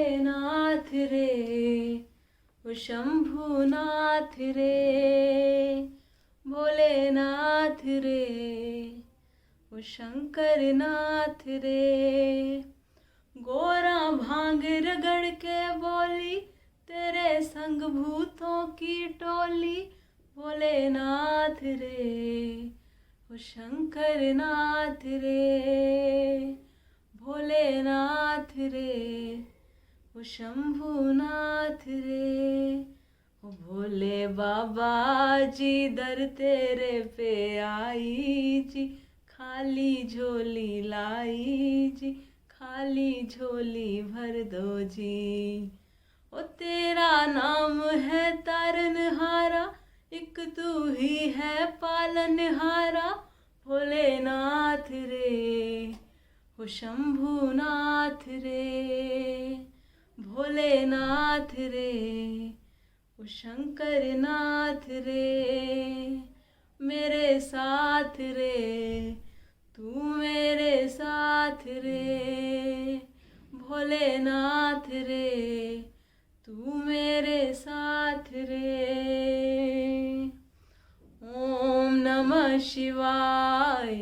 भोलेनाथ रे, ओ शंभुनाथ रे, भोलेनाथ रे, ओ शंकरनाथ रे। गोरा भांग रगड़ के बोली, तेरे संग भूतों की टोली, भोलेनाथ रे, ओ शंकरनाथ रे, भोलेनाथ रे, ओ शंभुनाथ रे। ओ भोले बाबा जी दर तेरे पे आई जी, खाली झोली लाई जी, खाली झोली भर दो जी। ओ तेरा नाम है तारनहारा, एक तू ही है पालनहारा, भोलेनाथ रे, ओ शंभुनाथ रे, भोलेनाथ रे, ओ शंकरनाथ रे। मेरे साथ रे, तू मेरे साथ रे, भोलेनाथ रे, तू मेरे साथ रे। ओम नमः शिवाय,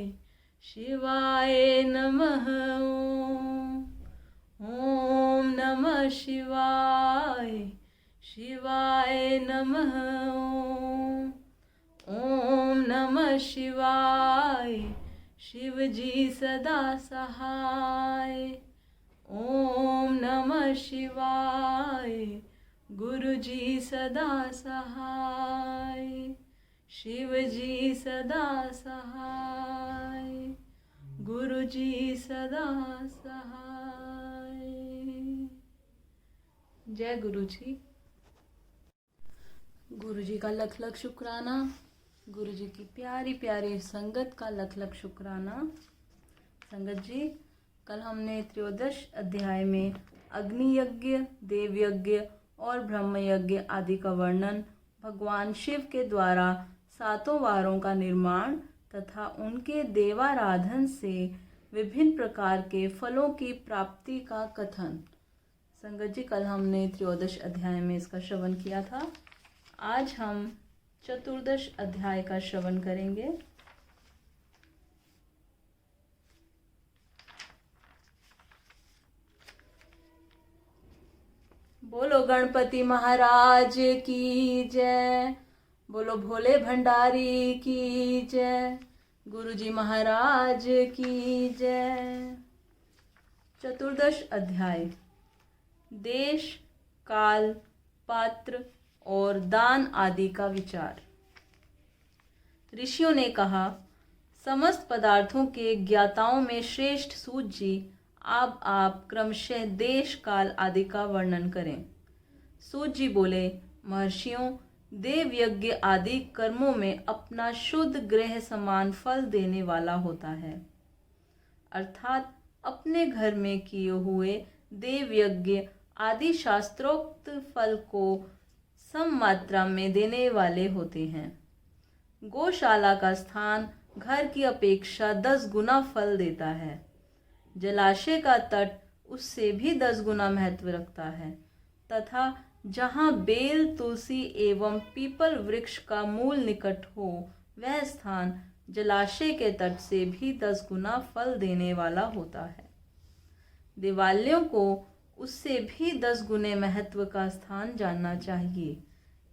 शिवाय नमः। ओम नमः शिवाय, शिवाय नमः। ओम नमः शिवाय, शिव जी सदा सहाय। ओम नमः शिवाय, गुरु जी सदा सहाय, शिव जी सदा सहाय, गुरु जी सदा सहाय। जय गुरु जी। गुरु जी का लख लख शुक्राना, गुरु जी की प्यारी प्यारी संगत का लख लख शुक्राना। संगत जी, कल हमने त्रयोदश अध्याय में अग्नि यज्ञ, देव यज्ञ और ब्रह्म यज्ञ आदि का वर्णन, भगवान शिव के द्वारा 7 वारों का निर्माण तथा उनके देवाराधन से विभिन्न प्रकार के फलों की प्राप्ति का कथन। संगत जी, कल हमने त्रयोदश अध्याय में इसका श्रवण किया था। आज हम चतुर्दश अध्याय का श्रवण करेंगे। बोलो गणपति महाराज की जय, बोलो भोले भंडारी की जय, गुरु जी महाराज की जय। चतुर्दश अध्याय देश, काल, पात्र और दान आदि का विचार। ऋषियों ने कहा, समस्त पदार्थों के ज्ञाताओं में श्रेष्ठ सूत जी, अब आप क्रमशः देश, काल आदि का वर्णन करें। सूत जी बोले, महर्षियों, देव यज्ञ आदि कर्मों में अपना शुद्ध ग्रह समान फल देने वाला होता है, अर्थात अपने घर में किए हुए देव यज्ञ आदि शास्त्रोक्त फल को सम मात्रा में देने वाले होते हैं। गौशाला का स्थान घर की अपेक्षा 10 गुना फल देता है। जलाशय का तट उससे भी 10 गुना महत्व रखता है तथा जहाँ बेल, तुलसी एवं पीपल वृक्ष का मूल निकट हो, वह स्थान जलाशय के तट से भी 10 गुना फल देने वाला होता है। देवालयों को उससे भी 10 गुने महत्व का स्थान जानना चाहिए।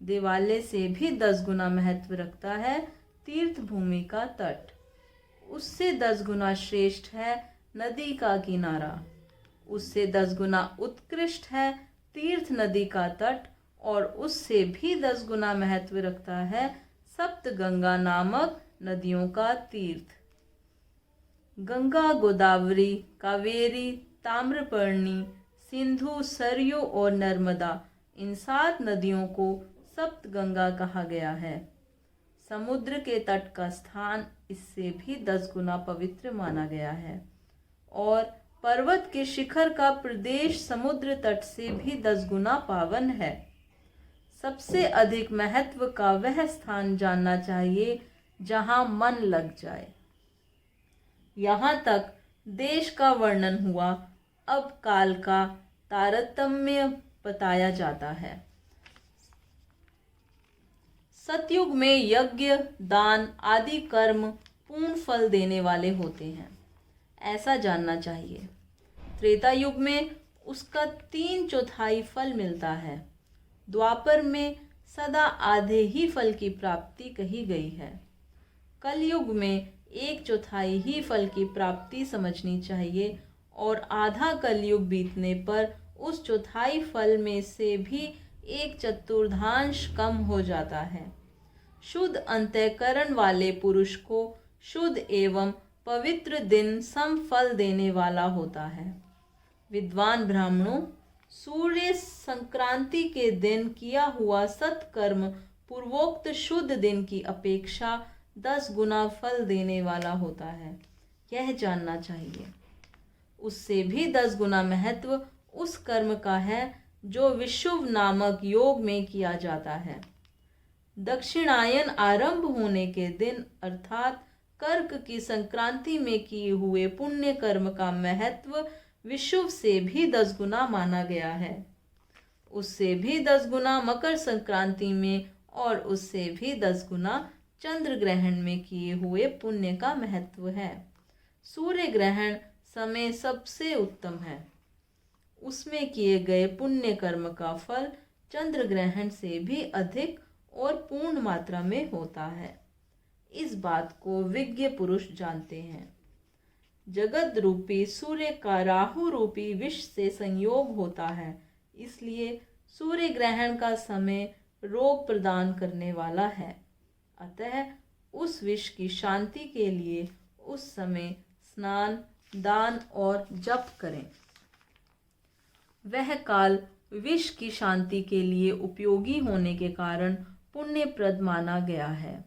देवालय से भी 10 गुना महत्व रखता है तीर्थ भूमि का तट। उससे 10 गुना श्रेष्ठ है नदी का किनारा। उससे 10 गुना उत्कृष्ट है तीर्थ नदी का तट और उससे भी 10 गुना महत्व रखता है सप्त गंगा नामक नदियों का तीर्थ। गंगा, गोदावरी, कावेरी, ताम्रपर्णी, सिंधु, सरयू और नर्मदा, इन 7 नदियों को सप्त गंगा कहा गया है। समुद्र के तट का स्थान इससे भी 10 गुना पवित्र माना गया है और पर्वत के शिखर का प्रदेश समुद्र तट से भी 10 गुना पावन है। सबसे अधिक महत्व का वह स्थान जानना चाहिए जहाँ मन लग जाए। यहाँ तक देश का वर्णन हुआ, अब काल का तारतम्य बताया जाता है। सतयुग में यज्ञ, दान आदि कर्म पूर्ण फल देने वाले होते हैं, ऐसा जानना चाहिए। त्रेता युग में उसका 3/4 फल मिलता है। द्वापर में सदा आधे ही फल की प्राप्ति कही गई है। कलयुग में 1/4 ही फल की प्राप्ति समझनी चाहिए और आधा कलयुग बीतने पर उस चौथाई फल में से भी 1/4 कम हो जाता है। शुद्ध अंतःकरण वाले पुरुष को शुद्ध एवं पवित्र दिन सम फल देने वाला होता है। विद्वान ब्राह्मणों, सूर्य संक्रांति के दिन किया हुआ सत्कर्म पूर्वोक्त शुद्ध दिन की अपेक्षा 10 गुना फल देने वाला होता है, यह जानना चाहिए। उससे भी 10 गुना महत्व उस कर्म का है जो विषुव नामक योग में किया जाता है। दक्षिणायन आरंभ होने के दिन अर्थात कर्क की संक्रांति में किए हुए पुण्य कर्म का महत्व विषुव से भी 10 गुना माना गया है। उससे भी 10 गुना मकर संक्रांति में और उससे भी 10 गुना चंद्र ग्रहण में किए हुए पुण्य का महत्व है। सूर्य ग्रहण समय सबसे उत्तम है। उसमें किए गए पुण्य कर्म का फल चंद्र ग्रहण से भी अधिक और पूर्ण मात्रा में होता है। इस बात को विज्ञ पुरुष जानते हैं। जगत रूपी सूर्य का राहु रूपी विष से संयोग होता है, इसलिए सूर्य ग्रहण का समय रोग प्रदान करने वाला है। अतः उस विष की शांति के लिए उस समय स्नान, दान और जप करें। वह काल विष की शांति के लिए उपयोगी होने के कारण पुण्यप्रद माना गया है।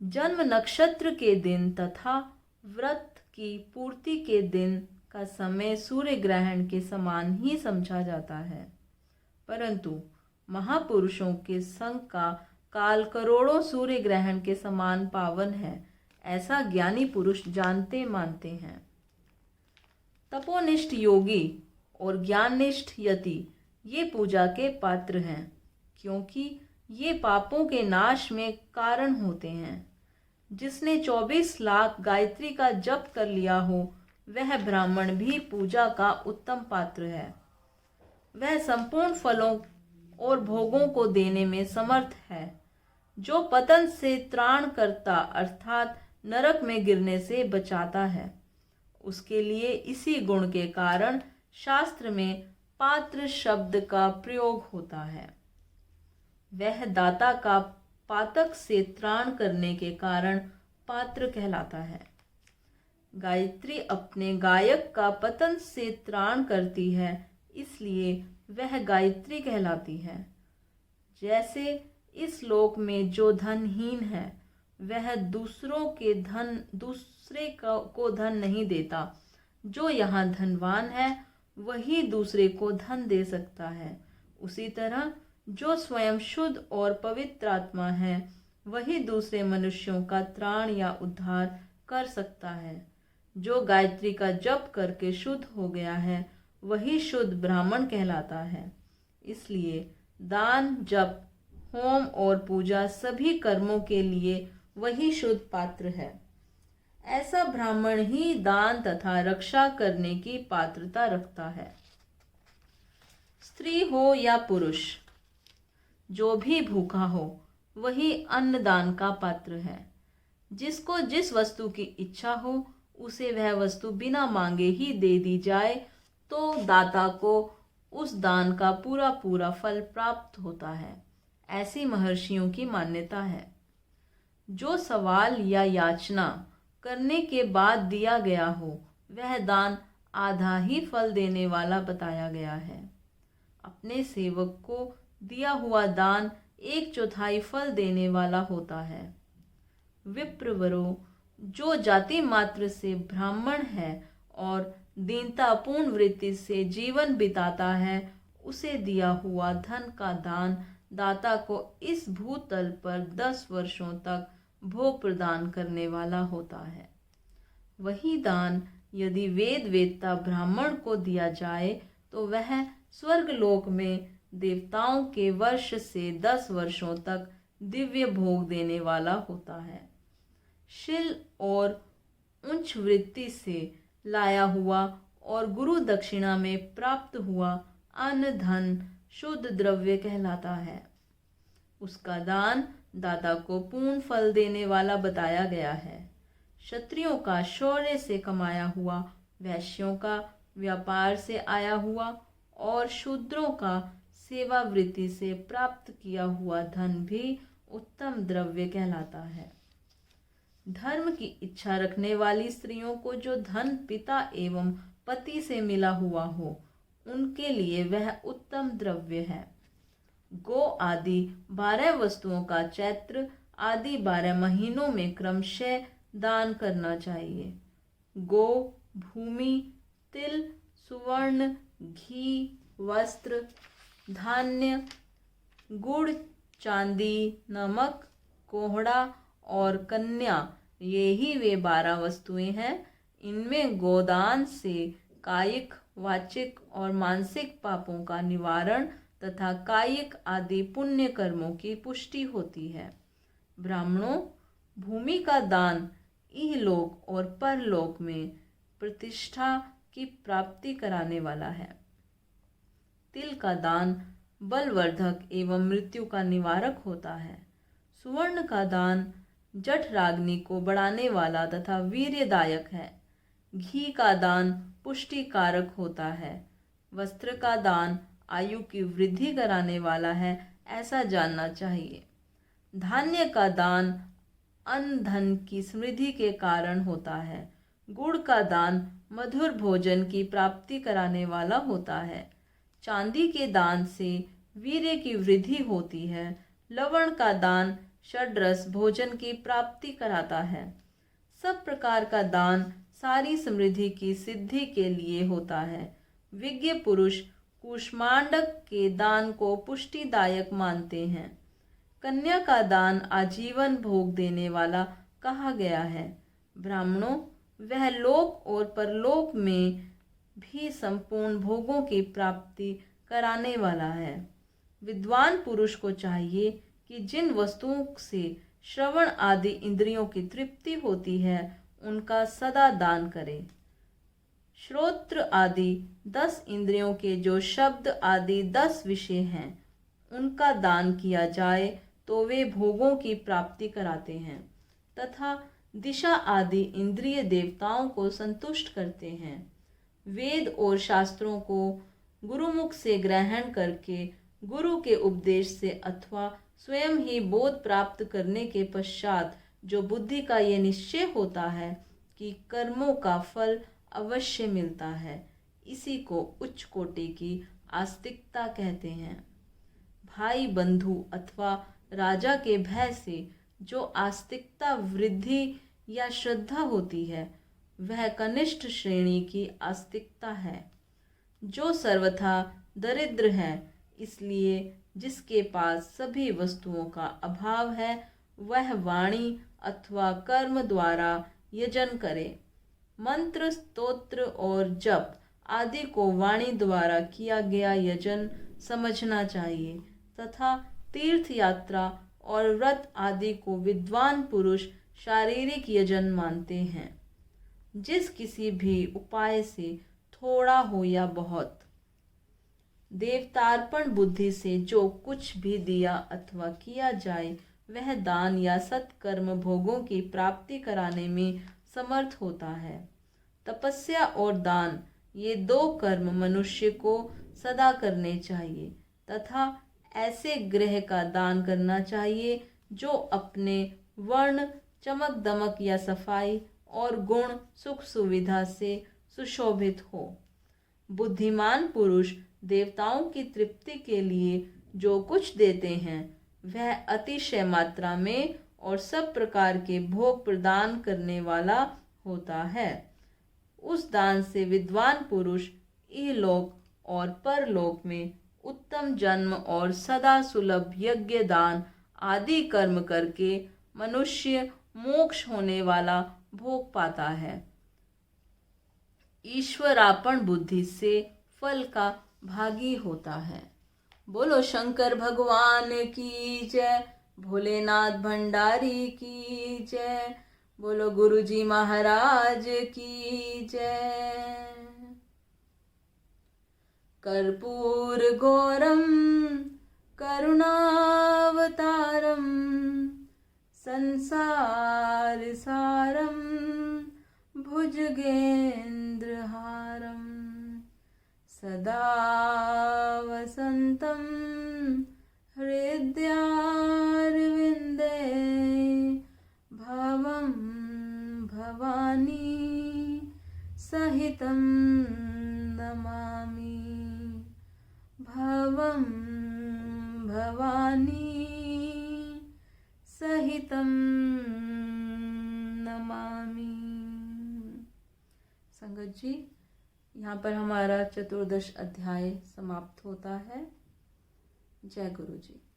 जन्म नक्षत्र के दिन तथा व्रत की पूर्ति के दिन का समय सूर्य ग्रहण के समान ही समझा जाता है, परंतु महापुरुषों के संग का काल करोड़ों सूर्य ग्रहण के समान पावन है, ऐसा ज्ञानी पुरुष जानते मानते हैं। तपोनिष्ठ योगी और ज्ञाननिष्ठ यति ये पूजा के पात्र हैं, क्योंकि ये पापों के नाश में कारण होते हैं। जिसने 24 लाख गायत्री का जप कर लिया हो, वह ब्राह्मण भी पूजा का उत्तम पात्र है। वह संपूर्ण फलों और भोगों को देने में समर्थ है। जो पतन से त्राण करता अर्थात नरक में गिरने से बचाता है, उसके लिए इसी गुण के कारण शास्त्र में पात्र शब्द का प्रयोग होता है। वह दाता का पातक से त्राण करने के कारण पात्र कहलाता है। गायत्री अपने गायक का पतन से त्राण करती है, इसलिए वह गायत्री कहलाती है। जैसे इस लोक में जो धनहीन है, वह दूसरे को धन नहीं देता। जो यहाँ धनवान है, वही दूसरे को धन दे सकता है। उसी तरह जो स्वयं शुद्ध और पवित्र आत्मा है, वही दूसरे मनुष्यों का त्राण या उद्धार कर सकता है। जो गायत्री का जप करके शुद्ध हो गया है, वही शुद्ध ब्राह्मण कहलाता है। इसलिए दान, जप, होम और पूजा सभी कर्मों के लिए वही शुद्ध पात्र है। ऐसा ब्राह्मण ही दान तथा रक्षा करने की पात्रता रखता है। स्त्री हो या पुरुष, जो भी भूखा हो, वही अन्नदान का पात्र है। जिसको जिस वस्तु की इच्छा हो, उसे वह वस्तु बिना मांगे ही दे दी जाए तो दाता को उस दान का पूरा पूरा फल प्राप्त होता है। ऐसी महर्षियों की मान्यता है। जो सवाल या याचना करने के बाद दिया गया हो, वह दान आधा ही फल देने वाला बताया गया है। अपने सेवक को दिया हुआ दान 1/4 फल देने वाला होता है। विप्रवरों, जो जाति मात्र से ब्राह्मण है और दीनतापूर्ण वृत्ति से जीवन बिताता है, उसे दिया हुआ धन का दान दाता को इस भूतल पर 10 वर्षों तक भोग प्रदान करने वाला होता है। वही दान यदि वेद वेदता ब्राह्मण को दिया जाए, तो वह स्वर्गलोक में देवताओं के वर्ष से 10 वर्षों तक दिव्य भोग देने वाला होता है। शिल और उच्च वृत्ति से लाया हुआ और गुरु दक्षिणा में प्राप्त हुआ अन्न धन शुद्ध द्रव्य कहलाता है। उसका दान दाता को पूर्ण फल देने वाला बताया गया है। क्षत्रियों का शौर्य से कमाया हुआ, वैश्यों का व्यापार से आया हुआ और शूद्रों का सेवा वृत्ति से प्राप्त किया हुआ धन भी उत्तम द्रव्य कहलाता है। धर्म की इच्छा रखने वाली स्त्रियों को जो धन पिता एवं पति से मिला हुआ हो, उनके लिए वह उत्तम द्रव्य है। गो आदि 12 वस्तुओं का चैत्र आदि 12 महीनों में क्रमशः दान करना चाहिए। गो, भूमि, तिल, सुवर्ण, घी, वस्त्र, धान्य, गुड़, चांदी, नमक, कोहड़ा और कन्या, ये ही वे 12 वस्तुएं हैं। इनमें गोदान से कायिक, वाचिक और मानसिक पापों का निवारण तथा कायिक आदि पुण्य कर्मों की पुष्टि होती है। ब्राह्मणों, भूमि का दान इहलोक और परलोक में प्रतिष्ठा की प्राप्ति कराने वाला है। तिल का दान बलवर्धक एवं मृत्यु का निवारक होता है। सुवर्ण का दान जठराग्नि को बढ़ाने वाला तथा वीर्यदायक है। घी का दान पुष्टिकारक होता है। वस्त्र का दान आयु की वृद्धि कराने वाला है, ऐसा जानना चाहिए। धान्य का दान अन्न धन की समृद्धि के कारण होता है। गुड़ का दान मधुर भोजन की प्राप्ति कराने वाला होता है। चांदी के दान से वीर्य की वृद्धि होती है। लवण का दान षड्रस भोजन की प्राप्ति कराता है। सब प्रकार का दान सारी समृद्धि की सिद्धि के लिए होता है। विज्ञ पुरुष कूष्मांडक के दान को पुष्टिदायक मानते हैं। कन्या का दान आजीवन भोग देने वाला कहा गया है। ब्राह्मणों, वह लोक और परलोक में भी संपूर्ण भोगों की प्राप्ति कराने वाला है। विद्वान पुरुष को चाहिए कि जिन वस्तुओं से श्रवण आदि इंद्रियों की तृप्ति होती है, उनका सदा दान करे। श्रोत्र आदि 10 इंद्रियों के जो शब्द आदि 10 विषय हैं, उनका दान किया जाए तो वे भोगों की प्राप्ति कराते हैं तथा दिशा आदि इंद्रिय देवताओं को संतुष्ट करते हैं। वेद और शास्त्रों को गुरुमुख से ग्रहण करके गुरु के उपदेश से अथवा स्वयं ही बोध प्राप्त करने के पश्चात जो बुद्धि का ये निश्चय होता है कि कर्मों का फल अवश्य मिलता है, इसी को उच्च कोटि की आस्तिकता कहते हैं। भाई बंधु अथवा राजा के भय से जो आस्तिकता वृद्धि या श्रद्धा होती है, वह कनिष्ठ श्रेणी की आस्तिकता है। जो सर्वथा दरिद्र है, इसलिए जिसके पास सभी वस्तुओं का अभाव है, वह वाणी अथवा कर्म द्वारा यजन करे। मंत्र, स्तोत्र और जप आदि को वाणी द्वारा किया गया यजन समझना चाहिए तथा तीर्थ यात्रा और व्रत आदि को विद्वान पुरुष शारीरिक यजन मानते हैं। जिस किसी भी उपाय से थोड़ा हो या बहुत देवतार्पण बुद्धि से जो कुछ भी दिया अथवा किया जाए, वह दान या सत्कर्म भोगों की प्राप्ति कराने में समर्थ होता है। तपस्या और दान, ये 2 कर्म मनुष्य को सदा करने चाहिए तथा ऐसे गृह का दान करना चाहिए जो अपने वर्ण, चमक दमक या सफाई और गुण, सुख सुविधा से सुशोभित हो। बुद्धिमान पुरुष देवताओं की तृप्ति के लिए जो कुछ देते हैं, वह अतिशय मात्रा में और सब प्रकार के भोग प्रदान करने वाला होता है। उस दान से विद्वान पुरुष इहलोक और परलोक में उत्तम जन्म और सदा सुलभ यज्ञ दान आदि कर्म करके मनुष्य मोक्ष होने वाला भोग पाता है। ईश्वरार्पण बुद्धि से फल का भागी होता है। बोलो शंकर भगवान की जय, भोलेनाथ भंडारी की जय, बोलो गुरुजी महाराज की जय। कर्पूर गौरम करुणावतारम संसार सारम भुजगेन्द्रहारम सदा वसन्तं हृदयारविन्दे भवं भवानी सहितं नमामि, भवं भवानी सहितं नमामि। संगत जी, यहाँ पर हमारा चतुर्दश अध्याय समाप्त होता है। जय गुरु जी।